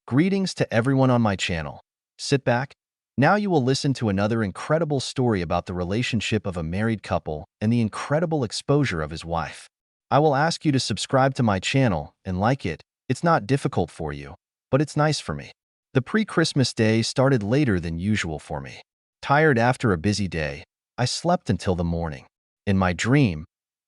Greetings to everyone on my channel. Sit back. Now you will listen to another incredible story about the relationship of a married couple and the incredible exposure of his wife. I will ask you to subscribe to my channel and like it. It's not difficult for you, but it's nice for me. The pre-Christmas day started later than usual for me. Tired after a busy day, I slept until the morning. In my dream,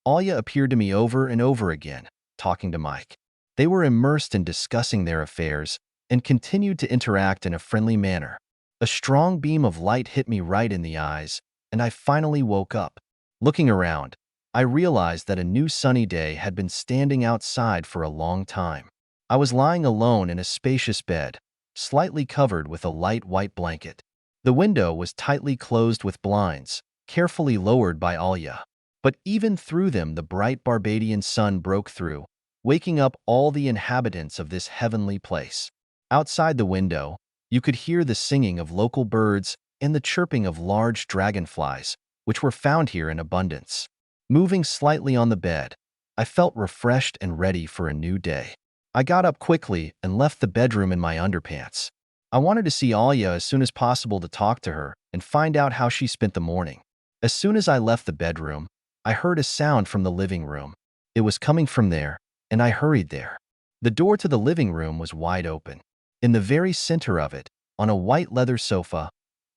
Alia appeared to me over and over again, talking to Mike. They were immersed in discussing their affairs and continued to interact in a friendly manner. A strong beam of light hit me right in the eyes, and I finally woke up. Looking around, I realized that a new sunny day had been standing outside for a long time. I was lying alone in a spacious bed, slightly covered with a light white blanket. The window was tightly closed with blinds, carefully lowered by Alia. But even through them, the bright Barbadian sun broke through, waking up all the inhabitants of this heavenly place. Outside the window, you could hear the singing of local birds and the chirping of large dragonflies, which were found here in abundance. Moving slightly on the bed, I felt refreshed and ready for a new day. I got up quickly and left the bedroom in my underpants. I wanted to see Alia as soon as possible to talk to her and find out how she spent the morning. As soon as I left the bedroom, I heard a sound from the living room. It was coming from there, and I hurried there. The door to the living room was wide open. In the very center of it, on a white leather sofa,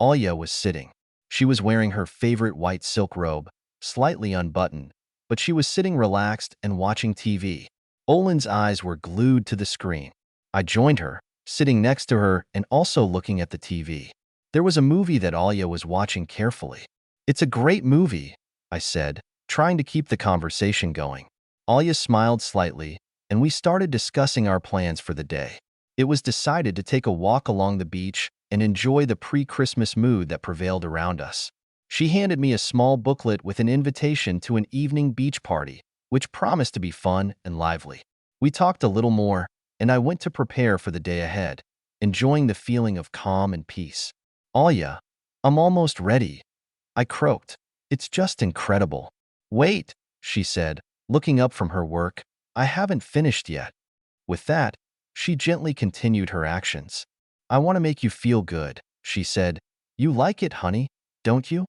Alia was sitting. She was wearing her favorite white silk robe, slightly unbuttoned, but she was sitting relaxed and watching TV. Olin's eyes were glued to the screen. I joined her, sitting next to her and also looking at the TV. There was a movie that Alia was watching carefully. "It's a great movie," I said, trying to keep the conversation going. Alia smiled slightly, and we started discussing our plans for the day. It was decided to take a walk along the beach and enjoy the pre-Christmas mood that prevailed around us. She handed me a small booklet with an invitation to an evening beach party, which promised to be fun and lively. We talked a little more, and I went to prepare for the day ahead, enjoying the feeling of calm and peace. "Alia, I'm almost ready," I croaked. "It's just incredible." "Wait," she said, looking up from her work. "I haven't finished yet." With that, she gently continued her actions. "I want to make you feel good," she said. "You like it, honey, don't you?"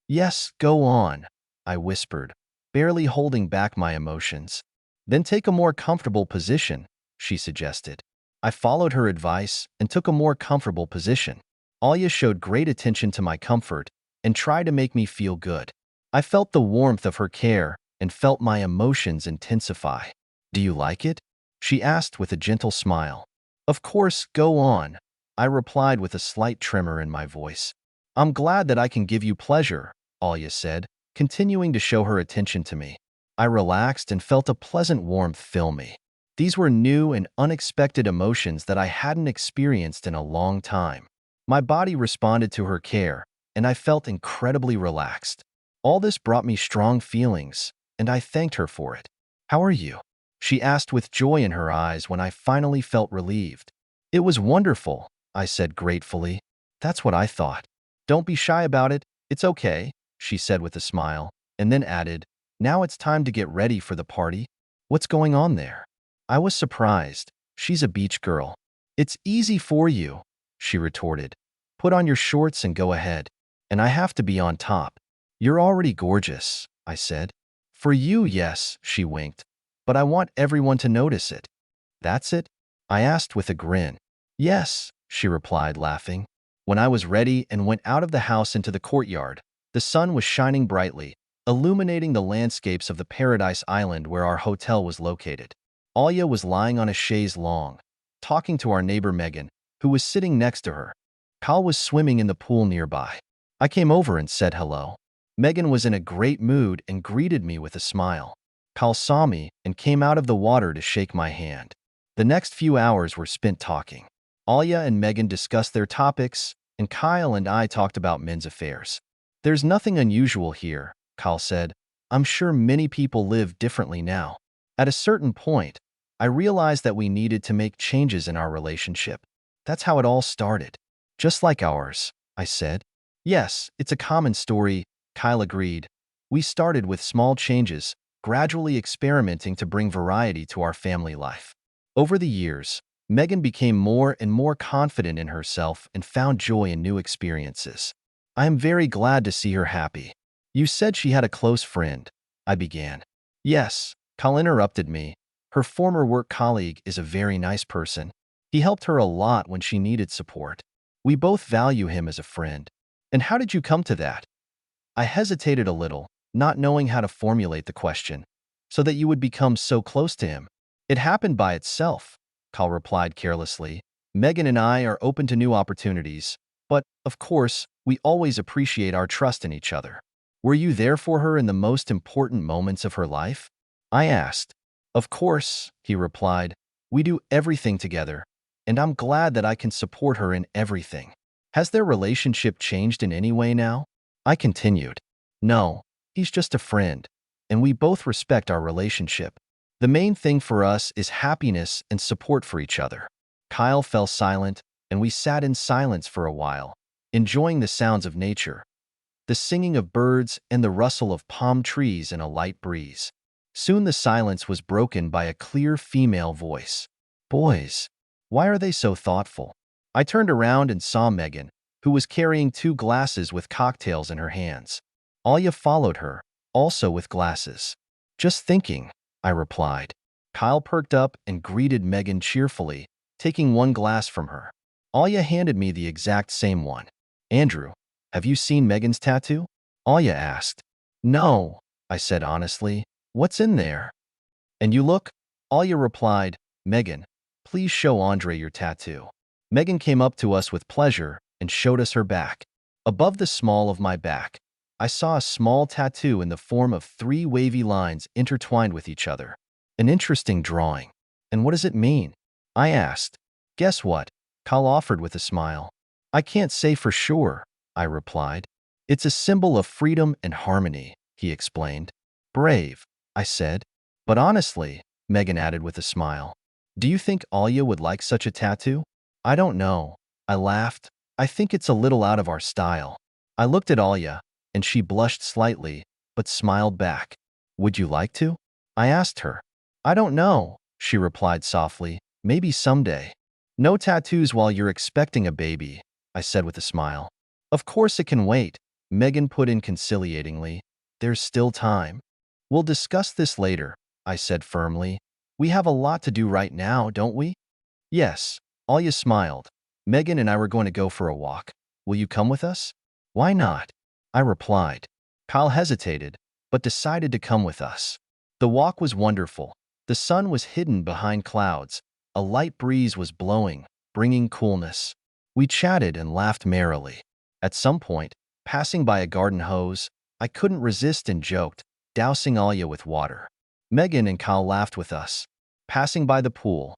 "Yes, go on," I whispered, barely holding back my emotions. "Then take a more comfortable position," she suggested. I followed her advice and took a more comfortable position. Alia showed great attention to my comfort and tried to make me feel good. I felt the warmth of her care and felt my emotions intensify. "Do you like it?" she asked with a gentle smile. "Of course, go on," I replied with a slight tremor in my voice. "I'm glad that I can give you pleasure," Alia said, continuing to show her attention to me. I relaxed and felt a pleasant warmth fill me. These were new and unexpected emotions that I hadn't experienced in a long time. My body responded to her care, and I felt incredibly relaxed. All this brought me strong feelings, and I thanked her for it. "How are you?" she asked with joy in her eyes when I finally felt relieved. "It was wonderful," I said gratefully. "That's what I thought." "Don't be shy about it. It's okay," she said with a smile, and then added, "Now it's time to get ready for the party." "What's going on there?" I was surprised. "She's a beach girl." "It's easy for you," she retorted. "Put on your shorts and go ahead. And I have to be on top." "You're already gorgeous," I said. "For you, yes," she winked. "But I want everyone to notice it." "That's it?" I asked with a grin. "Yes," she replied, laughing. When I was ready and went out of the house into the courtyard, the sun was shining brightly, illuminating the landscapes of the Paradise Island where our hotel was located. Alia was lying on a chaise longue, talking to our neighbor Megan, who was sitting next to her. Kyle was swimming in the pool nearby. I came over and said hello. Megan was in a great mood and greeted me with a smile. Kyle saw me and came out of the water to shake my hand. The next few hours were spent talking. Alia and Megan discussed their topics, and Kyle and I talked about men's affairs. "There's nothing unusual here," Kyle said. "I'm sure many people live differently now." At a certain point, I realized that we needed to make changes in our relationship. "That's how it all started." "Just like ours," I said. "Yes, it's a common story," Kyle agreed. "We started with small changes, gradually experimenting to bring variety to our family life. Over the years, Megan became more and more confident in herself and found joy in new experiences. I am very glad to see her happy. You said she had a close friend, I began. Yes, Kyle interrupted me. Her former work colleague is a very nice person. He helped her a lot when she needed support. We both value him as a friend. And how did you come to that? I hesitated a little, not knowing how to formulate the question, so that you would become so close to him. It happened by itself, Kyle replied carelessly. Megan and I are open to new opportunities, but, of course, we always appreciate our trust in each other. Were you there for her in the most important moments of her life? I asked. Of course, he replied. We do everything together, and I'm glad that I can support her in everything. Has their relationship changed in any way now? I continued. No, he's just a friend, and we both respect our relationship. The main thing for us is happiness and support for each other. Kyle fell silent, and we sat in silence for a while, enjoying the sounds of nature, the singing of birds and the rustle of palm trees in a light breeze. Soon the silence was broken by a clear female voice. Boys, why are they so thoughtful? I turned around and saw Megan, who was carrying 2 glasses with cocktails in her hands. Alia followed her, also with glasses. Just thinking, I replied. Kyle perked up and greeted Megan cheerfully, taking 1 glass from her. Alia handed me the exact same one. Andrew, have you seen Megan's tattoo? Alia asked. No, I said honestly. What's in there? And you look? Alia replied. Megan, please show Andre your tattoo. Megan came up to us with pleasure and showed us her back. Above the small of my back, I saw a small tattoo in the form of 3 wavy lines intertwined with each other. An interesting drawing. And what does it mean? I asked. Guess what? Kyle offered with a smile. I can't say for sure, I replied. It's a symbol of freedom and harmony, he explained. Brave, I said. But honestly, Megan added with a smile, do you think Alia would like such a tattoo? I don't know. I laughed. I think it's a little out of our style. I looked at Alia, and she blushed slightly, but smiled back. Would you like to? I asked her. I don't know, she replied softly. Maybe someday. No tattoos while you're expecting a baby, I said with a smile. Of course it can wait, Megan put in conciliatingly. There's still time. We'll discuss this later, I said firmly. We have a lot to do right now, don't we? Yes, Alia smiled. Megan and I were going to go for a walk. Will you come with us? Why not? I replied. Kyle hesitated, but decided to come with us. The walk was wonderful. The sun was hidden behind clouds. A light breeze was blowing, bringing coolness. We chatted and laughed merrily. At some point, passing by a garden hose, I couldn't resist and joked, dousing Alia with water. Megan and Kyle laughed with us. Passing by the pool,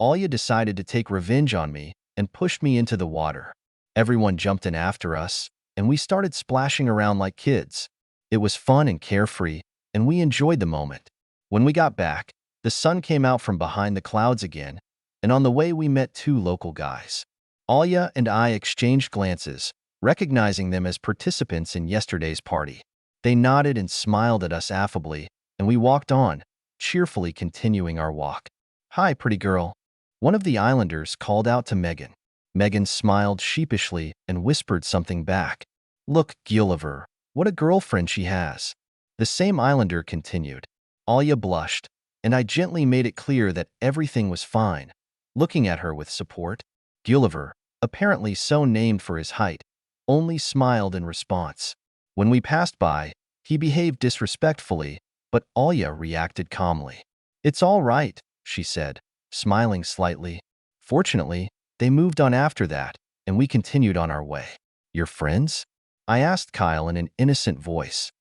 Alia decided to take revenge on me and pushed me into the water. Everyone jumped in after us, and we started splashing around like kids. It was fun and carefree, and we enjoyed the moment. When we got back, the sun came out from behind the clouds again, and on the way we met 2 local guys. Alia and I exchanged glances, recognizing them as participants in yesterday's party. They nodded and smiled at us affably, and we walked on, cheerfully continuing our walk. Hi, pretty girl. One of the islanders called out to Megan. Megan smiled sheepishly and whispered something back. Look, Gulliver, what a girlfriend she has. The same islander continued. Alia blushed, and I gently made it clear that everything was fine, looking at her with support. Gulliver, apparently so named for his height, only smiled in response. When we passed by, he behaved disrespectfully, but Alia reacted calmly. It's all right, she said, smiling slightly. Fortunately, they moved on after that, and we continued on our way. Your friends? I asked Kyle in an innocent voice.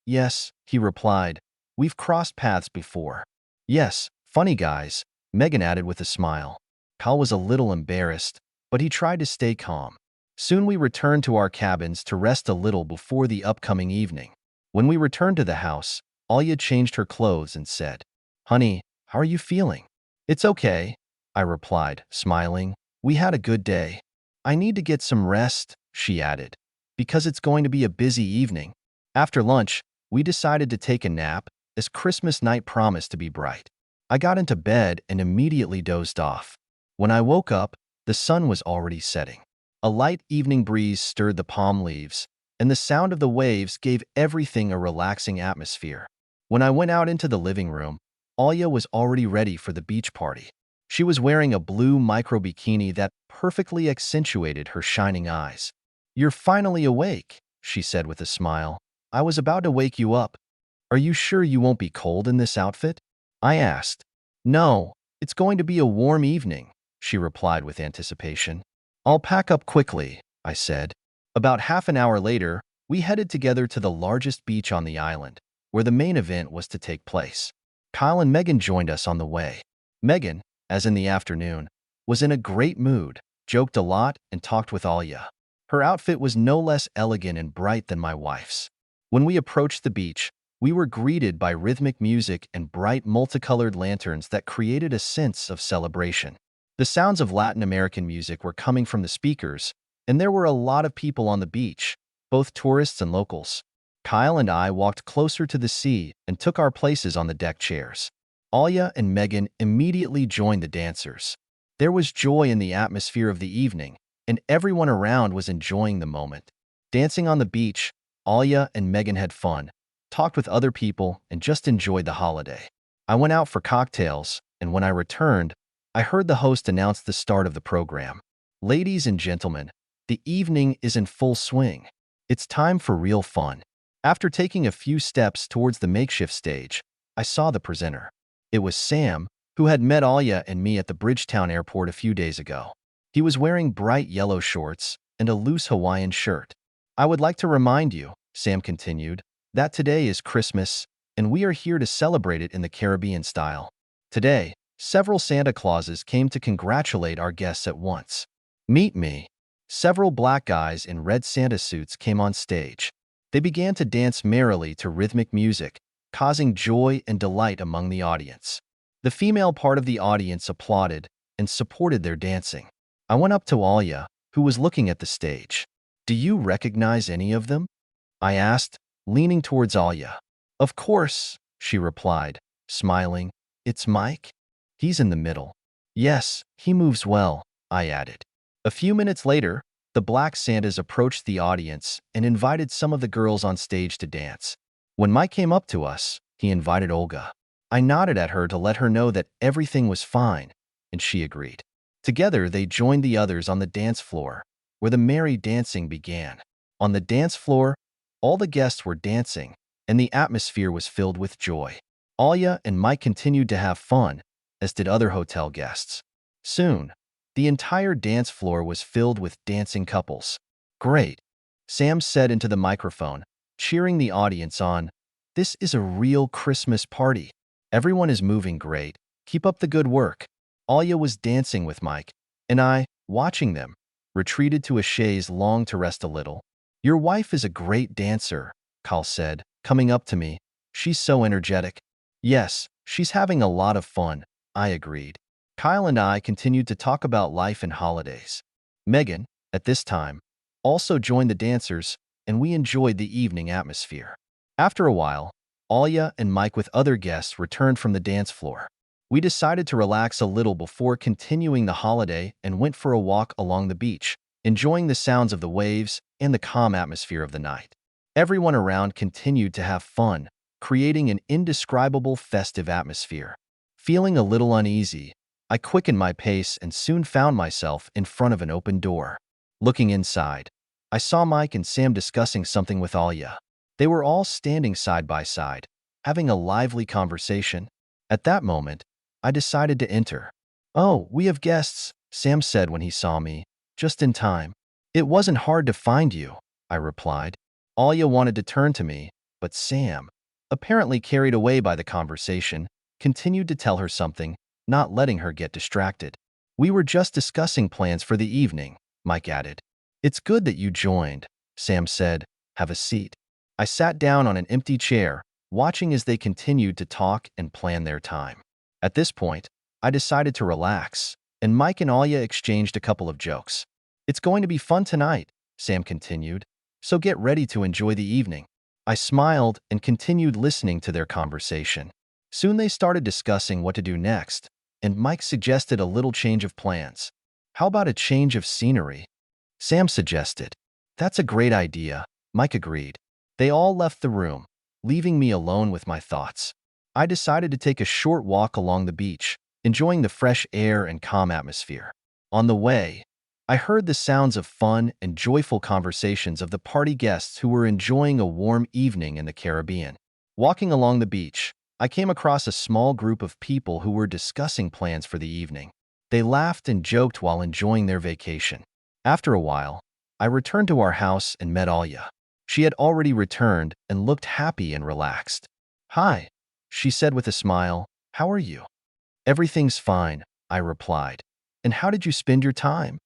Yes, he replied. We've crossed paths before. Yes, funny guys, Megan added with a smile. Kyle was a little embarrassed, but he tried to stay calm. Soon we returned to our cabins to rest a little before the upcoming evening. When we returned to the house, Alia changed her clothes and said, Honey, how are you feeling? It's okay, I replied, smiling. We had a good day. I need to get some rest, she added, because it's going to be a busy evening. After lunch, we decided to take a nap, as Christmas night promised to be bright. I got into bed and immediately dozed off. When I woke up, the sun was already setting. A light evening breeze stirred the palm leaves, and the sound of the waves gave everything a relaxing atmosphere. When I went out into the living room, Alya was already ready for the beach party. She was wearing a blue micro bikini that perfectly accentuated her shining eyes. "You're finally awake," she said with a smile. "I was about to wake you up. Are you sure you won't be cold in this outfit?" I asked. "No, it's going to be a warm evening," she replied with anticipation. "I'll pack up quickly," I said. About half an hour later, we headed together to the largest beach on the island, where the main event was to take place. Kyle and Megan joined us on the way. Megan, as in the afternoon, was in a great mood, joked a lot, and talked with Alya. Her outfit was no less elegant and bright than my wife's. When we approached the beach, we were greeted by rhythmic music and bright multicolored lanterns that created a sense of celebration. The sounds of Latin American music were coming from the speakers, and there were a lot of people on the beach, both tourists and locals. Kyle and I walked closer to the sea and took our places on the deck chairs. Alya and Megan immediately joined the dancers. There was joy in the atmosphere of the evening, and everyone around was enjoying the moment. Dancing on the beach, Alya and Megan had fun, talked with other people, and just enjoyed the holiday. I went out for cocktails, and when I returned, I heard the host announce the start of the program. "Ladies and gentlemen, the evening is in full swing. It's time for real fun." After taking a few steps towards the makeshift stage, I saw the presenter. It was Sam, who had met Alya and me at the Bridgetown airport a few days ago. He was wearing bright yellow shorts and a loose Hawaiian shirt. "I would like to remind you," Sam continued, "that today is Christmas, and we are here to celebrate it in the Caribbean style. Today, several Santa Clauses came to congratulate our guests at once. Meet me." Several black guys in red Santa suits came on stage. They began to dance merrily to rhythmic music, causing joy and delight among the audience. The female part of the audience applauded and supported their dancing. I went up to Alya, who was looking at the stage. "Do you recognize any of them?" I asked, leaning towards Alya. "Of course," she replied, smiling. "It's Mike? He's in the middle." "Yes, he moves well," I added. A few minutes later, the Black Santas approached the audience and invited some of the girls on stage to dance. When Mike came up to us, he invited Olga. I nodded at her to let her know that everything was fine, and she agreed. Together, they joined the others on the dance floor, where the merry dancing began. On the dance floor, all the guests were dancing, and the atmosphere was filled with joy. Alya and Mike continued to have fun, as did other hotel guests. Soon, the entire dance floor was filled with dancing couples. "Great," Sam said into the microphone, cheering the audience on. "This is a real Christmas party. Everyone is moving great. Keep up the good work." Alya was dancing with Mike, and I, watching them, retreated to a chaise longue to rest a little. "Your wife is a great dancer," Kyle said, coming up to me. "She's so energetic." "Yes, she's having a lot of fun," I agreed. Kyle and I continued to talk about life and holidays. Megan, at this time, also joined the dancers, and we enjoyed the evening atmosphere. After a while, Alya and Mike with other guests returned from the dance floor. We decided to relax a little before continuing the holiday and went for a walk along the beach, enjoying the sounds of the waves and the calm atmosphere of the night. Everyone around continued to have fun, creating an indescribable festive atmosphere. Feeling a little uneasy, I quickened my pace and soon found myself in front of an open door. Looking inside, I saw Mike and Sam discussing something with Alya. They were all standing side by side, having a lively conversation. At that moment, I decided to enter. "Oh, we have guests," Sam said when he saw me, just in time. "It wasn't hard to find you," I replied. Alya wanted to turn to me, but Sam, apparently carried away by the conversation, continued to tell her something, not letting her get distracted. "We were just discussing plans for the evening," Mike added. "It's good that you joined," Sam said. "Have a seat." I sat down on an empty chair, watching as they continued to talk and plan their time. At this point, I decided to relax, and Mike and Alya exchanged a couple of jokes. "It's going to be fun tonight," Sam continued, "so get ready to enjoy the evening." I smiled and continued listening to their conversation. Soon they started discussing what to do next, and Mike suggested a little change of plans. How about a change of scenery? Sam suggested. That's a great idea, Mike agreed. They all left the room, leaving me alone with my thoughts. I decided to take a short walk along the beach, enjoying the fresh air and calm atmosphere. On the way, I heard the sounds of fun and joyful conversations of the party guests who were enjoying a warm evening in the Caribbean. Walking along the beach, I came across a small group of people who were discussing plans for the evening. They laughed and joked while enjoying their vacation. After a while, I returned to our house and met Alia. She had already returned and looked happy and relaxed. "Hi," she said with a smile. "How are you?" "Everything's fine," I replied. "And how did you spend your time?"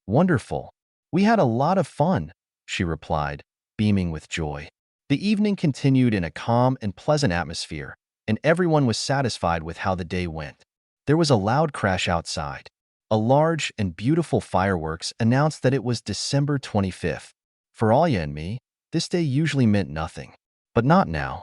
"Wonderful. We had a lot of fun," she replied, beaming with joy. The evening continued in a calm and pleasant atmosphere, and everyone was satisfied with how the day went. There was a loud crash outside. A large and beautiful fireworks announced that it was December 25th. For Alia and me, this day usually meant nothing. But not now.